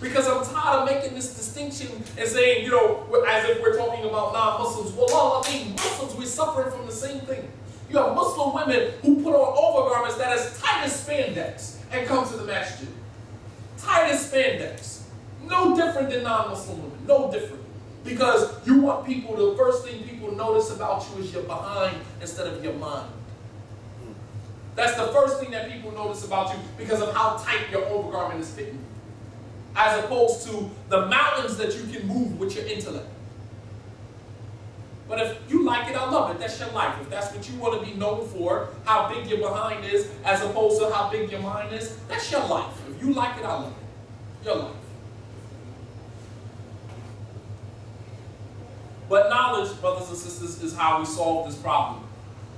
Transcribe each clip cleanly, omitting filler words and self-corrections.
Because I'm tired of making this distinction and saying, you know, as if we're talking about non-Muslims. Well, I mean, Muslims, we're suffering from the same thing. You have Muslim women who put on overgarments that are as tight as spandex and come to the masjid. Tight as spandex. No different than non-Muslim women. No different. Because you want people, the first thing people notice about you is your behind instead of your mind. That's the first thing that people notice about you because of how tight your overgarment is fitting you. As opposed to the mountains that you can move with your intellect. But if you like it, I love it. That's your life. If that's what you want to be known for, how big your behind is, as opposed to how big your mind is, that's your life. If you like it, I love it. Your life. But knowledge, brothers and sisters, is how we solve this problem.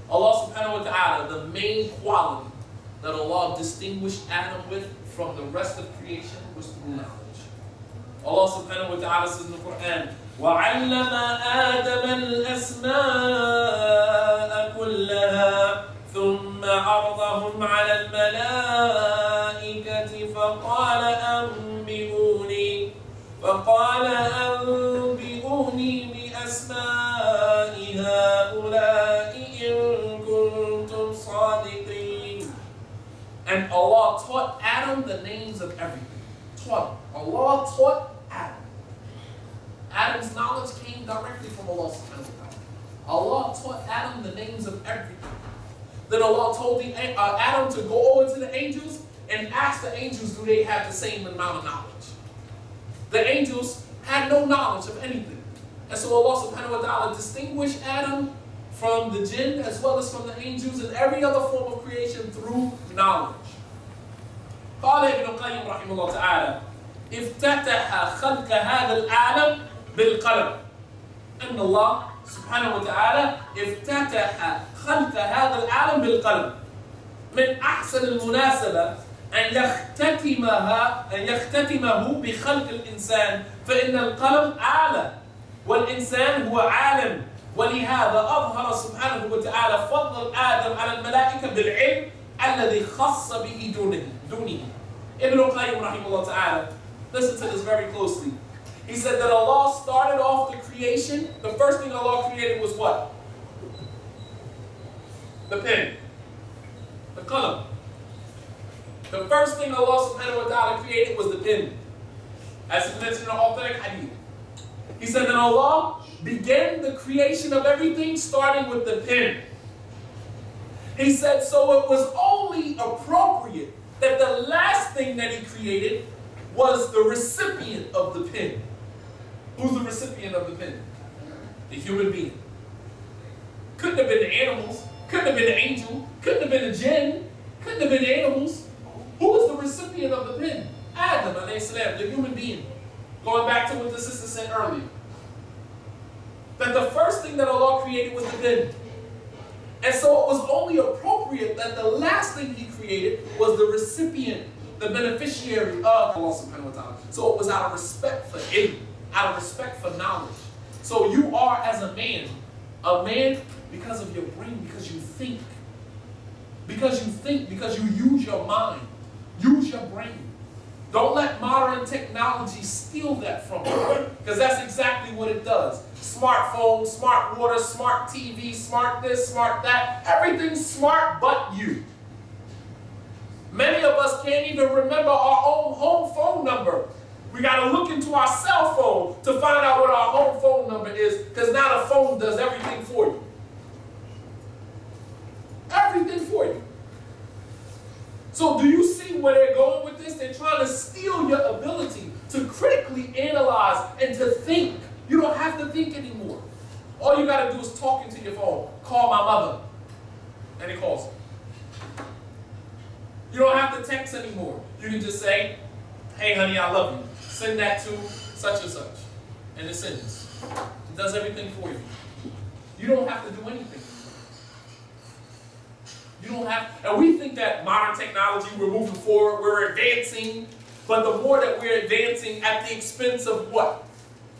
Allah subhanahu wa ta'ala, the main quality that Allah distinguished Adam with from the rest of creation was through knowledge. Allah subhanahu wa ta'ala says in the Quran, وَعَلَّمَ آدَمَ الْأَسْمَاءَ كُلَّهَا ثُمَّ عَرْضَهُمْ عَلَى الْمَلَائِكَةِ فَقَالَ أَنْبِئُونِي بِأَسْمَاءِ هَؤُلَاءِ إِن كُنتُمْ صَادِقِينَ. And Allah taught Adam the names of everything. Taught him. Allah taught Adam. Adam's knowledge came directly from Allah subhanahu wa ta'ala. Allah taught Adam the names of everything. Then Allah told Adam to go over to the angels and ask the angels, do they have the same amount of knowledge? The angels had no knowledge of anything. And so Allah subhanahu wa ta'ala distinguished Adam from the jinn as well as from the angels and every other form of creation through knowledge. قال ابن القيم رحمه الله تعالى افتتح خلق هذا العالم بالقلم. أن الله سبحانه وتعالى افتتح خلق هذا العالم بالقلم. من أحسن المناسبة أن يختتمه بخلق الإنسان فإن القلم أعلى والإنسان هو عالم. ولهذا أظهر سبحانه وتعالى فضل آدم على الملائكة بالعلم الذي خص به دونه. Ibn al-Qayyim rahimahullah ta'ala, listen to this very closely. He said that Allah started off the creation, the first thing Allah created was what? The pen. The qalam. The first thing Allah subhanahu wa ta'ala created was the pen. As is mentioned in the authentic hadith. He said that Allah began the creation of everything starting with the pen. He said, so it was only appropriate that the last thing that he created was the recipient of the pen. Who's the recipient of the pen? The human being. Couldn't have been the animals, couldn't have been the angel, couldn't have been the jinn, couldn't have been the animals. Who was the recipient of the pen? Adam alayhi salam, the human being. Going back to what the sister said earlier. That the first thing that Allah created was the pen. And so it was only appropriate that the last thing he created was the recipient, the beneficiary of Allah subhanahu wa ta'ala. So it was out of respect for ilm, out of respect for knowledge. So you are as a man because of your brain, because you think. Because you use your mind, use your brain. Don't let modern technology steal that from you, because that's exactly what it does. Smartphone, smart water, smart TV, smart this, smart that. Everything's smart but you. Many of us can't even remember our own home phone number. We got to look into our cell phone to find out what our home phone number is, because now the phone does everything for you. Everything for you. So do you see where they're going with this? They're trying to steal your ability to critically analyze and to think. You don't have to think anymore. All you got to do is talk into your phone. Call my mother. And he calls her. You don't have to text anymore. You can just say, hey honey, I love you. Send that to such and such. And it sends. It does everything for you. You don't have to do anything. You don't have, and we think that modern technology, we're moving forward, we're advancing, but the more that we're advancing at the expense of what?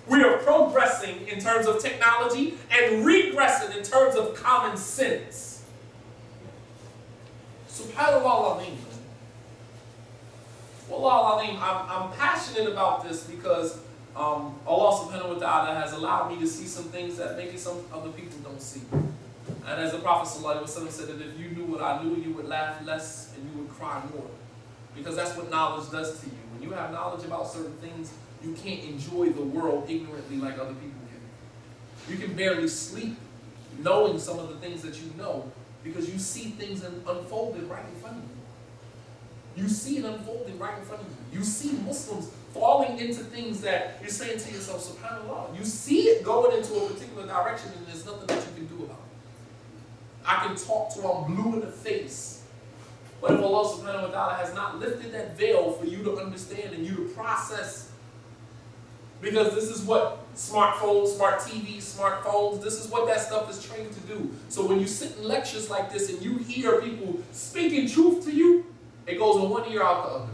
We are progressing in terms of technology and regressing in terms of common sense. Subhanallah. Well, I'm passionate about this because Allah subhanahu wa ta'ala has allowed me to see some things that maybe some other people don't see. And as the Prophet sallallahu alaihi wasallam said that if you knew what I knew, you would laugh less and you would cry more. Because that's what knowledge does to you. When you have knowledge about certain things, you can't enjoy the world ignorantly like other people can. You can barely sleep knowing some of the things that you know because you see things unfolded right in front of you. You see it unfolding right in front of you. You see Muslims falling into things that you're saying to yourself, subhanAllah. You see it going into a particular direction and there's nothing that you can do about it. I can talk to I'm blue in the face. But if Allah subhanahu wa ta'ala has not lifted that veil for you to understand and you to process, because this is what smartphones, smart TVs, smartphones, this is what that stuff is trained to do. So when you sit in lectures like this and you hear people speaking truth to you, it goes in one ear out the other.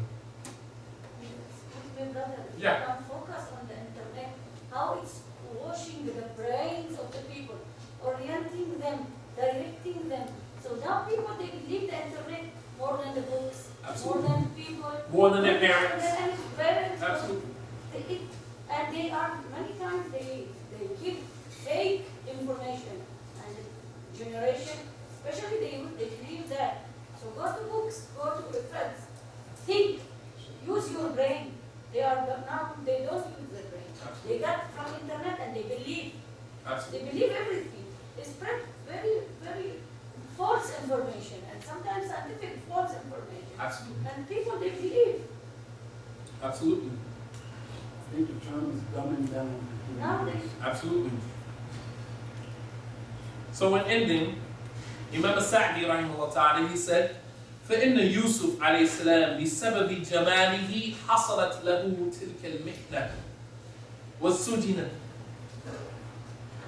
Yeah. Don't focus on the internet, how it's washing the brains of the people, orienting them, directing them. So now people, they believe the internet more than the books, Absolutely. more than people, More than their parents. Parents. Absolutely. And they are, many times they give fake information. And the generation, especially the youth, they believe that. So go to books, go to your friends. Think, use your brain. They are now, they don't use their brain. Absolutely. They got from internet and they believe. Absolutely. They believe everything. They spread very, very false information and sometimes scientific false information. Absolutely. And people, they believe. Absolutely. I think the term is dumbing down. Nowadays. Absolutely. So in ending, Imam Sa'di rahimahullah ta'ala, he said, فإن يوسف عليه السلام بسبب جماله حصلت له تلك المحنة والسجن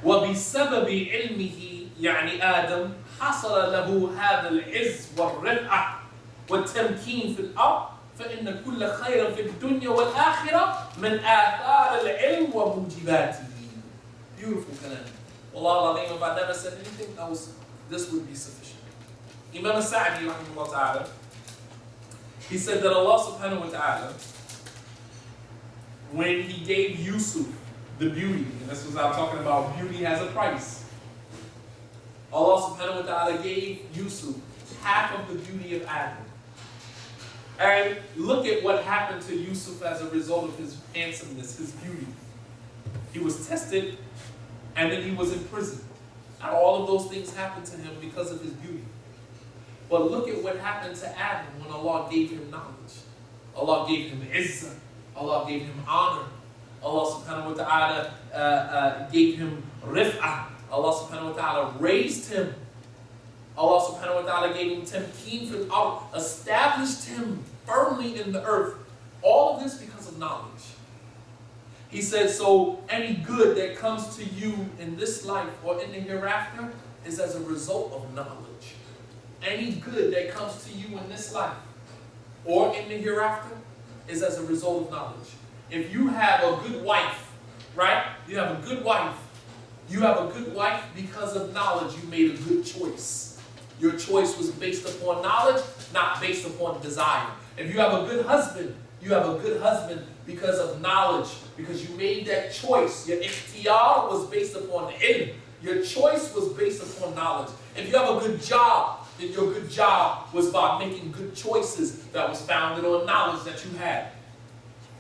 وبسبب علمه يعني آدم حصل له هذا العز والرفعة والتمكين في الأرض فإن كل خير في الدنيا والآخرة من آثار العلم وموجباته. Beautiful kalam. Wallah al-Azim, if I never said anything else, this would be sufficient. Imam Sa'di rahimahullah ta'ala, he said that Allah subhanahu wa ta'ala, when he gave Yusuf the beauty, and this was I'm talking about beauty has a price. Allah subhanahu wa ta'ala gave Yusuf half of the beauty of Adam. And look at what happened to Yusuf as a result of his handsomeness, his beauty. He was tested and then he was in prison. And all of those things happened to him because of his beauty. But look at what happened to Adam when Allah gave him knowledge. Allah gave him izzah. Allah gave him honor. Allah subhanahu wa ta'ala gave him rif'ah. Allah subhanahu wa ta'ala raised him. Allah subhanahu wa ta'ala gave him tamkeen fil ard, established him firmly in the earth. All of this because of knowledge. He said, so any good that comes to you in this life or in the hereafter is as a result of knowledge. Any good that comes to you in this life or in the hereafter is as a result of knowledge. If you have a good wife, right? You have a good wife. You have a good wife because of knowledge. You made a good choice. Your choice was based upon knowledge, not based upon desire. If you have a good husband, you have a good husband because of knowledge, because you made that choice. Your ikhtiyar was based upon ilm. Your choice was based upon knowledge. If you have a good job, then your good job was by making good choices that was founded on knowledge that you had.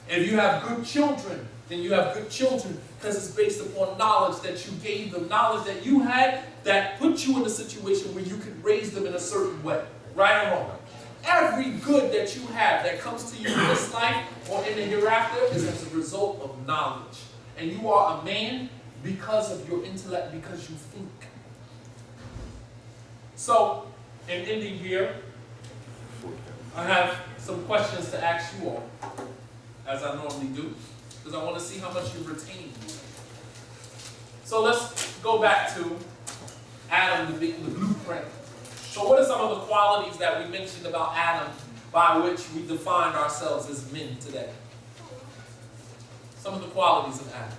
If you have good children, then you have good children because it's based upon knowledge that you gave them, knowledge that you had that put you in a situation where you could raise them in a certain way, right or wrong. Every good that you have that comes to you in this life or in the hereafter is as a result of knowledge. And you are a man because of your intellect, because you think. So, in ending here, I have some questions to ask you all, as I normally do, because I want to see how much you retain. So let's go back to Adam, the blueprint. So what are some of the qualities that we mentioned about Adam by which we defined ourselves as men today? Some of the qualities of Adam.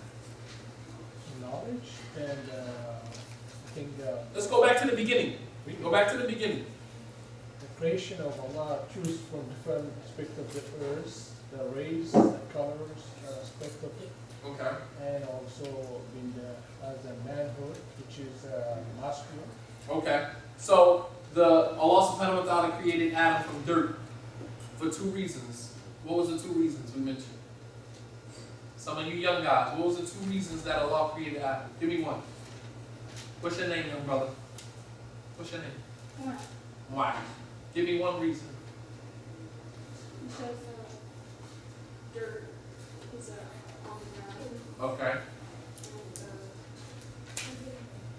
Knowledge and I think Let's go back to the beginning. We can go back to the beginning. I creation of Allah choose from different aspects of the earth, the race, the colors, aspect of it, Okay. and also in the, as a manhood, which is masculine. Okay. So Allah subhanahu wa ta'ala created Adam from dirt for two reasons. What was the two reasons we mentioned? Some of you young guys, what was the two reasons that Allah created Adam? Give me one. What's your name, young brother? What's your name? Why? Give me one reason. Because dirt is on the ground. Okay.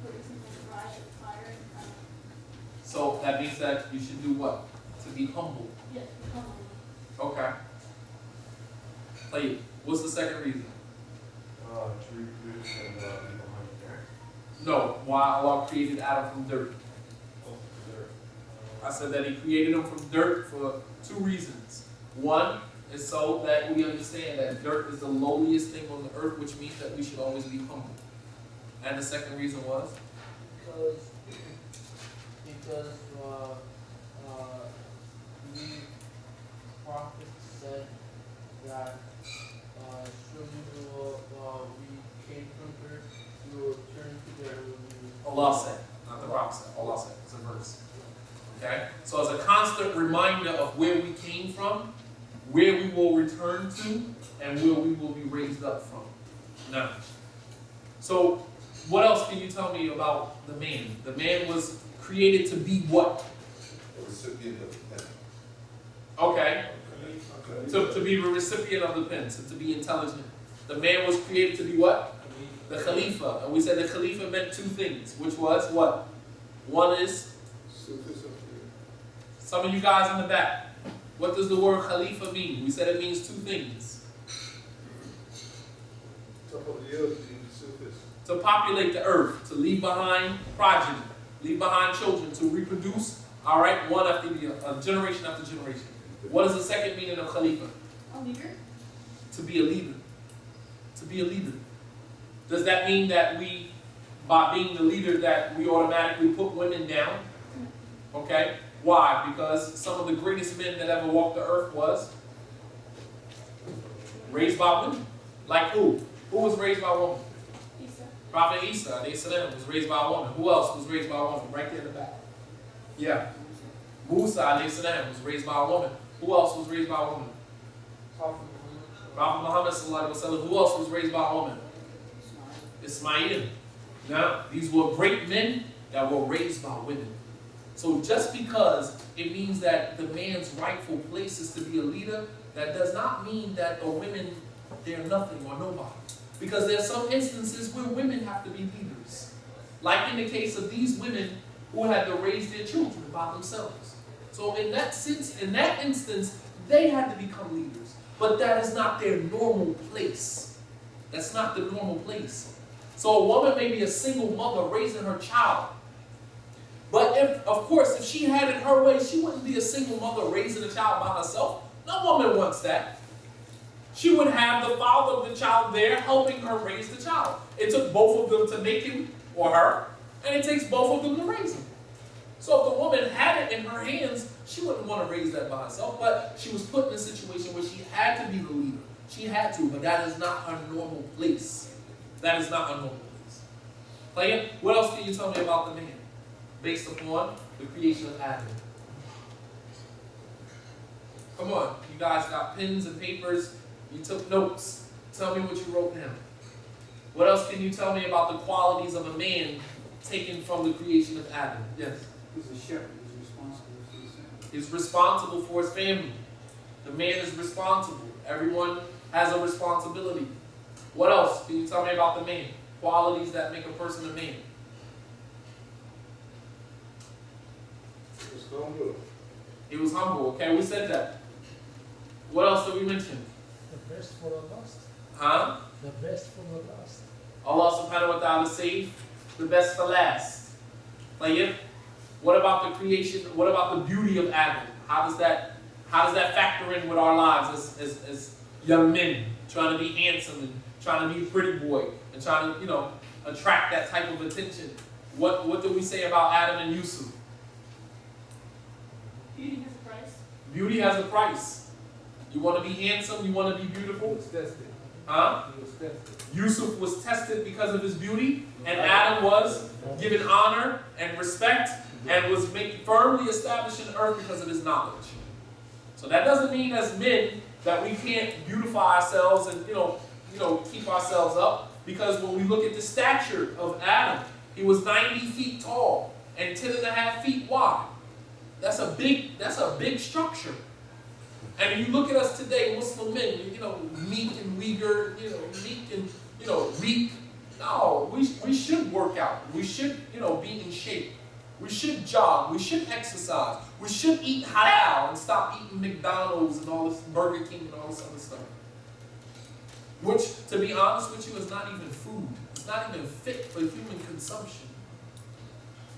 Putting something dry and fire and So that means that you should do what? To be humble. yeah, Okay. Play it. What's the second reason? To reproduce and leave behind parents. No. Why Allah created Adam from dirt? I said that He created him from dirt for two reasons. One is so that we understand that dirt is the lowliest thing on the earth, which means that we should always be humble. And the second reason was? Because the prophet said that surely we came from earth, we will return to the earth. Allah said, not the rock said. Allah said. It's a verse. Okay? So as a constant reminder of where we came from, where we will return to, and where we will be raised up from. Now, so what else can you tell me about the man? The man was created to be what? A recipient of the pen. Okay. To be the recipient of the pen, so to be intelligent. The man was created to be what? The Khalifa. And we said the Khalifa meant two things, which was what? One is, some of you guys in the back, what does the word Khalifa mean? We said it means two things. To populate the earth, to leave behind progeny, leave behind children, to reproduce, all right, one after the generation after generation. What is the second meaning of Khalifa? a leader. To be a leader. To be a leader. Does that mean that we, by being the leader, that we automatically put women down? Okay. Why? Because some of the greatest men that ever walked the earth was raised by women. Like who? Who was raised by a woman? Isa. Prophet Isa, alayhi salam, was raised by a woman. Who else was raised by a woman? Right there in the back. Yeah. Musa, alayhi salam, was raised by a woman. Who else was raised by a woman? Prophet Muhammad sallallahu alaihi wasallam. Who else was raised by a woman? Ismail. Now, these were great men that were raised by women. So just because it means that the man's rightful place is to be a leader, that does not mean that the women, they're nothing or nobody. Because there's some instances where women have to be leaders. Like in the case of these women who had to raise their children by themselves. So in that sense, in that instance, they had to become leaders. But that is not their normal place. That's not the normal place. So a woman may be a single mother raising her child. But of course, if she had it her way, she wouldn't be a single mother raising a child by herself. No woman wants that. She would have the father of the child there helping her raise the child. It took both of them to make him or her, and it takes both of them to raise him. So if the woman had it in her hands, she wouldn't want to raise that by herself, but she was put in a situation where she had to be the leader. She had to, but that is not her normal place. That is not her normal place. Play it. What else can you tell me about the man? Based upon the creation of Adam. Come on, you guys got pens and papers. You took notes. Tell me what you wrote down. What else can you tell me about the qualities of a man taken from the creation of Adam? Yes. He's a shepherd. He's responsible for his family. He's responsible for his family. The man is responsible. Everyone has a responsibility. What else can you tell me about the man? Qualities that make a person a man. He was humble. Okay, we said that. What else did we mention? The best for the last. Huh? The best for the last. Allah subhanahu wa ta'ala saved the best for last. Like, what about the creation? What about the beauty of Adam? How does that factor in with our lives as young men trying to be handsome and trying to be a pretty boy and trying to, attract that type of attention? What do we say about Adam and Yusuf? He Beauty has a price. You want to be handsome, you want to be beautiful? was tested. Huh? He was tested. Yusuf was tested because of his beauty, and Adam was given honor and respect and was firmly established in the earth because of his knowledge. So that doesn't mean as men that we can't beautify ourselves and keep ourselves up, because when we look at the stature of Adam, he was 90 feet tall and 10.5 feet wide. That's a big structure. And if you look at us today, Muslim men, meek and weaker, meek and weak. No, we should work out. We should, be in shape. We should jog. We should exercise. We should eat halal and stop eating McDonald's and all this Burger King and all this other stuff. Which, to be honest with you, is not even food. It's not even fit for human consumption.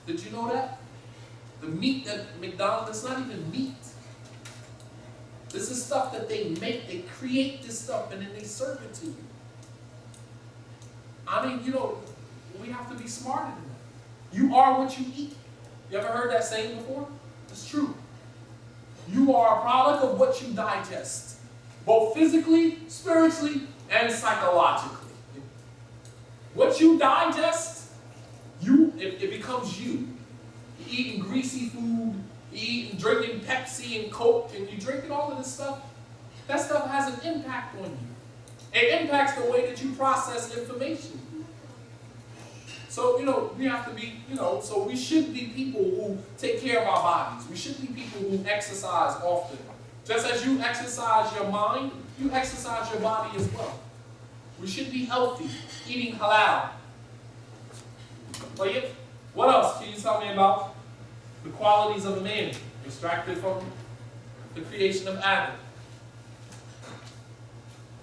Did you know that? The meat that McDonald's, it's not even meat. This is stuff that they make. They create this stuff and then they serve it to you. I mean, we have to be smarter than that. You are what you eat. You ever heard that saying before? It's true. You are a product of what you digest, both physically, spiritually, and psychologically. What you digest, it becomes you. You're eating greasy food, drinking Pepsi and Coke, and you're drinking all of this stuff. That stuff has an impact on you. It impacts the way that you process information. So, we have to be, so we should be people who take care of our bodies. We should be people who exercise often. Just as you exercise your mind, you exercise your body as well. We should be healthy, eating halal. What else can you tell me about the qualities of a man extracted from the creation of Adam?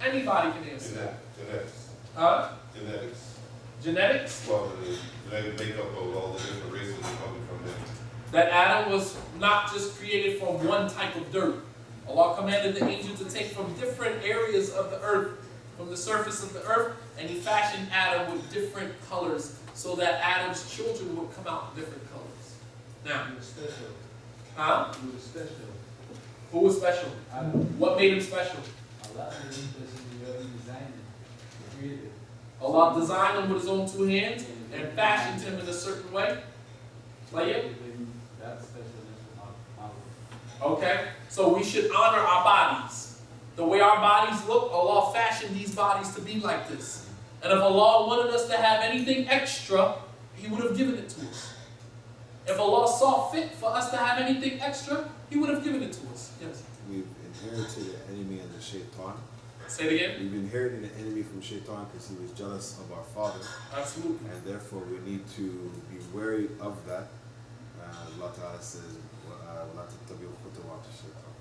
Anybody can answer that. Genetics. Huh? Genetics. Genetics? Well, the genetic makeup of all the different races coming from them. That Adam was not just created from one type of dirt. Allah commanded the angel to take from different areas of the earth, from the surface of the earth, and he fashioned Adam with different colors so that Adam's children would come out different colors. Now, He was special. huh? He was special. Who was special? Adam. What made him special? Allah made him special. He already designed it. He created it. Allah designed him with his own 2 hands and fashioned him in a certain way. That's specialness of Allah. Okay? So we should honor our bodies. The way our bodies look, Allah fashioned these bodies to be like this. And if Allah wanted us to have anything extra, He would have given it to us. If Allah saw fit for us to have anything extra, He would have given it to us. Yes. We've inherited an enemy under Shaitan. Say it again. We've inherited an enemy from Shaitan because he was jealous of our father. Absolutely. And therefore we need to be wary of that. Allah Ta'ala says, وَلَا تَتَّبِعُوا خُطُوَاتِ الشَّيْطَانِ.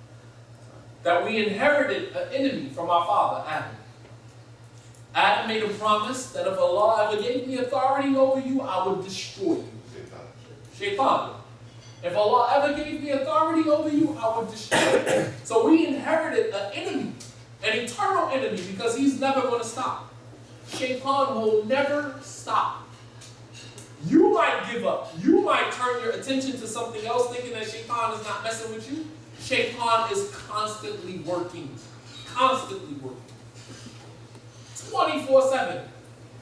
That we inherited an enemy from our father, Adam. Adam made a promise that if Allah ever gave me authority over you, I would destroy you. Shaitan. If Allah ever gave me authority over you, I would destroy you. So we inherited an enemy, an eternal enemy, because he's never going to stop. Shaitan will never stop. You might give up. You might turn your attention to something else thinking that Shaitan is not messing with you. Shaitan is constantly working. Constantly working. 24/7.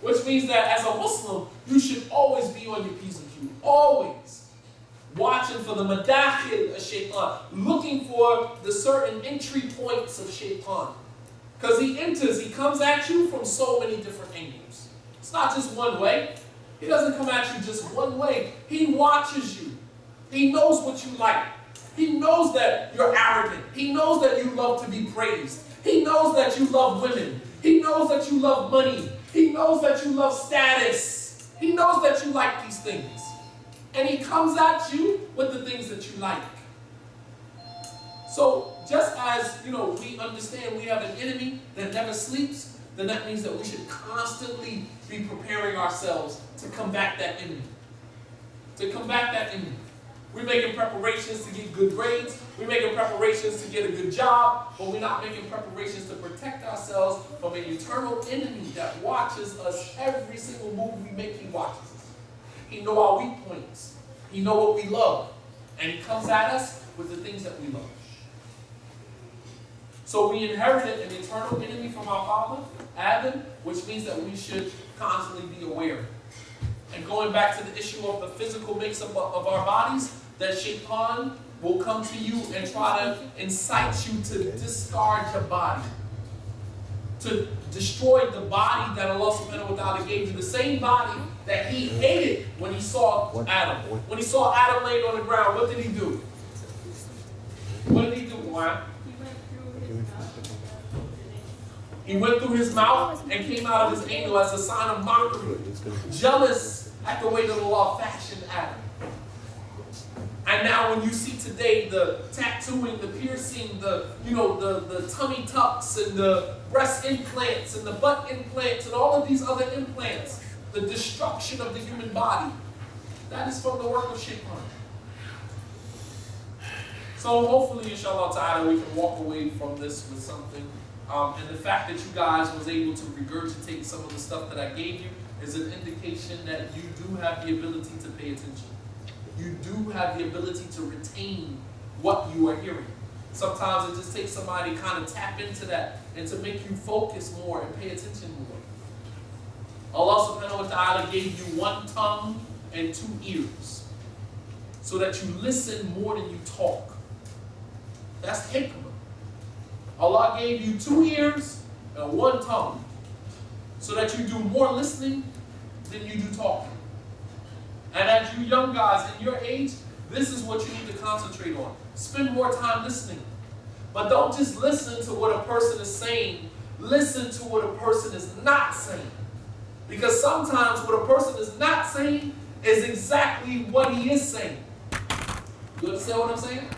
Which means that as a Muslim, you should always be on your P's and Q's. Always. Watching for the madakhil of Shaitan. Looking for the certain entry points of Shaitan. Because he comes at you from so many different angles. It's not just one way. He doesn't come at you just one way. He watches you. He knows what you like. He knows that you're arrogant. He knows that you love to be praised. He knows that you love women. He knows that you love money. He knows that you love status. He knows that you like these things. And he comes at you with the things that you like. So just as, we understand we have an enemy that never sleeps, then that means that we should constantly be preparing ourselves to combat that enemy. To combat that enemy. We're making preparations to get good grades. We're making preparations to get a good job. But we're not making preparations to protect ourselves from an eternal enemy that watches us every single move we make. He watches us. He knows our weak points. He knows what we love. And he comes at us with the things that we love. So we inherited an eternal enemy from our father, Adam, which means that we should constantly be aware. And going back to the issue of the physical makeup of our bodies, that Shaitan will come to you and try to incite you to discard your body, to destroy the body that Allah subhanahu wa ta'ala gave you, the same body that he hated when he saw Adam. When he saw Adam laying on the ground, what did he do? What did he do, Juan? He went through his mouth and came out of his angle as a sign of mockery, jealous at the way that Allah fashioned Adam. And now when you see today the tattooing, the piercing, the tummy tucks and the breast implants and the butt implants and all of these other implants, the destruction of the human body, that is from the work of Shaitan. So hopefully, inshallah ta'ala, we can walk away from this with something. And the fact that you guys was able to regurgitate some of the stuff that I gave you is an indication that you do have the ability to pay attention. You do have the ability to retain what you are hearing. Sometimes it just takes somebody to kind of tap into that and to make you focus more and pay attention more. Allah subhanahu wa ta'ala gave you one tongue and 2 ears so that you listen more than you talk. That's hikmah. Allah gave you 2 ears and 1 tongue so that you do more listening than you do talking. And as you young guys in your age, this is what you need to concentrate on. Spend more time listening. But don't just listen to what a person is saying. Listen to what a person is not saying. Because sometimes what a person is not saying is exactly what he is saying. You understand what I'm saying?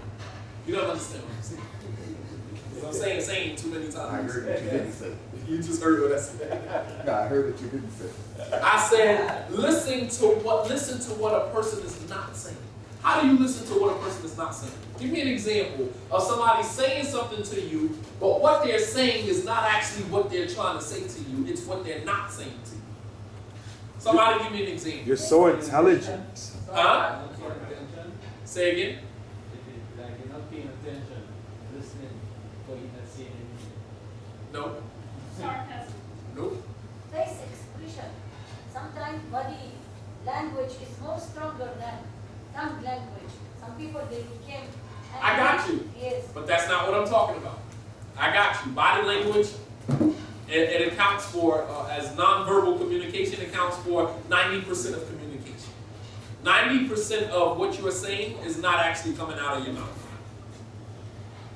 You don't understand what I'm saying. I'm saying too many times. I heard what you didn't say. You just heard what I said. No, I heard what you didn't say. I said, listen to what a person is not saying. How do you listen to what a person is not saying? Give me an example of somebody saying something to you, but what they're saying is not actually what they're trying to say to you. It's what they're not saying to you. Somebody give me an example. You're so intelligent. Huh? Not paying attention. Say again. Like you're not paying attention, listening, but you're not saying anything. No. Sarcasm. Nope. Face expression. Sometimes body language is more stronger than tongue language. Some people, they became... I got you. Yes. But that's not what I'm talking about. I got you. Body language, it accounts for, as nonverbal communication, accounts for 90% of communication. 90% of what you are saying is not actually coming out of your mouth.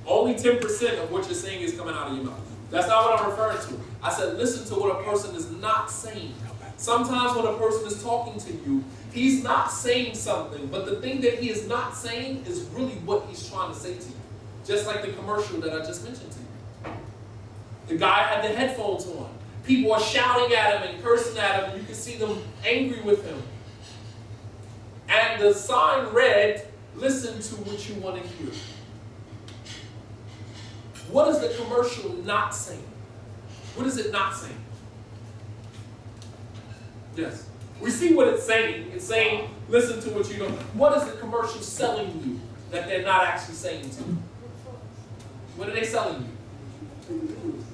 Only 10% of what you're saying is coming out of your mouth. That's not what I'm referring to. I said listen to what a person is not saying. Sometimes when a person is talking to you, he's not saying something, but the thing that he is not saying is really what he's trying to say to you. Just like the commercial that I just mentioned to you. The guy had the headphones on. People are shouting at him and cursing at him, and you can see them angry with him. And the sign read, listen to what you want to hear. What is the commercial not saying? What is it not saying? Yes. We see what it's saying. It's saying, listen to what you know. What is the commercial selling you that they're not actually saying to you? What are they selling you?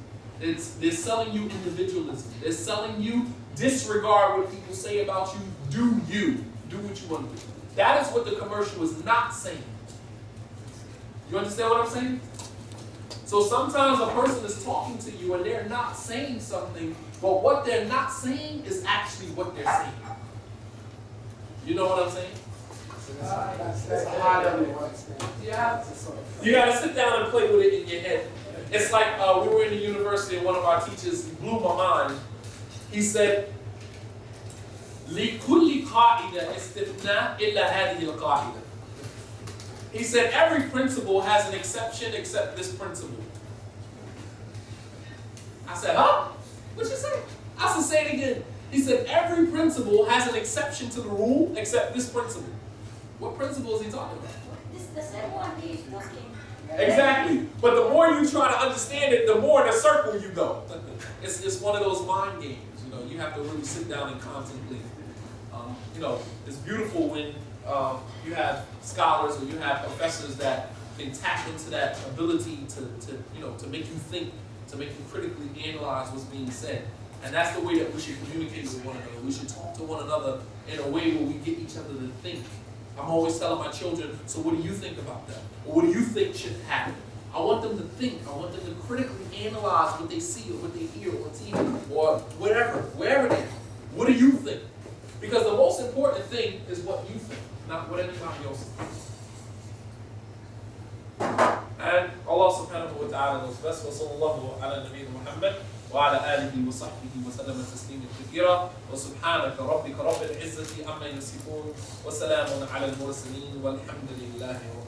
They're selling you individualism. They're selling you disregard what people say about you. Do you. Do what you want to do. That is what the commercial is not saying. You understand what I'm saying? So sometimes a person is talking to you and they're not saying something, but what they're not saying is actually what they're saying. You know what I'm saying? You gotta sit down and play with it in your head. It's like we were in the university and one of our teachers blew my mind. He said, لِكُلِّ قَاعِدَةٍ اسْتِثْنَاءٍ إِلَّا هَذِهِ الْقَاعِدَةِ. He said every principle has an exception except this principle. I said, huh? What'd you say? I said, say it again. He said every principle has an exception to the rule except this principle. What principle is he talking about? This is the same one he is talking. Exactly. But the more you try to understand it, the more in a circle you go. It's one of those mind games. You know, you have to really sit down and contemplate. You know, it's beautiful when you have scholars or you have professors that can tap into that ability to make you think, to make you critically analyze what's being said. And that's the way that we should communicate with one another. We should talk to one another in a way where we get each other to think. I'm always telling my children, so what do you think about that? Or what do you think should happen? I want them to think. I want them to critically analyze what they see or what they hear on TV or whatever, wherever they are. What do you think? Because the most important thing is what you think, not what anybody else thinks. And Allah subhanahu wa ta'ala knows best. وصلى على نبينا محمد وعلى آله وصحبه وسلم تسليما كثيرا وسبحانك ربك رب العزة عما يصفون وسلام على المرسلين والحمد لله رب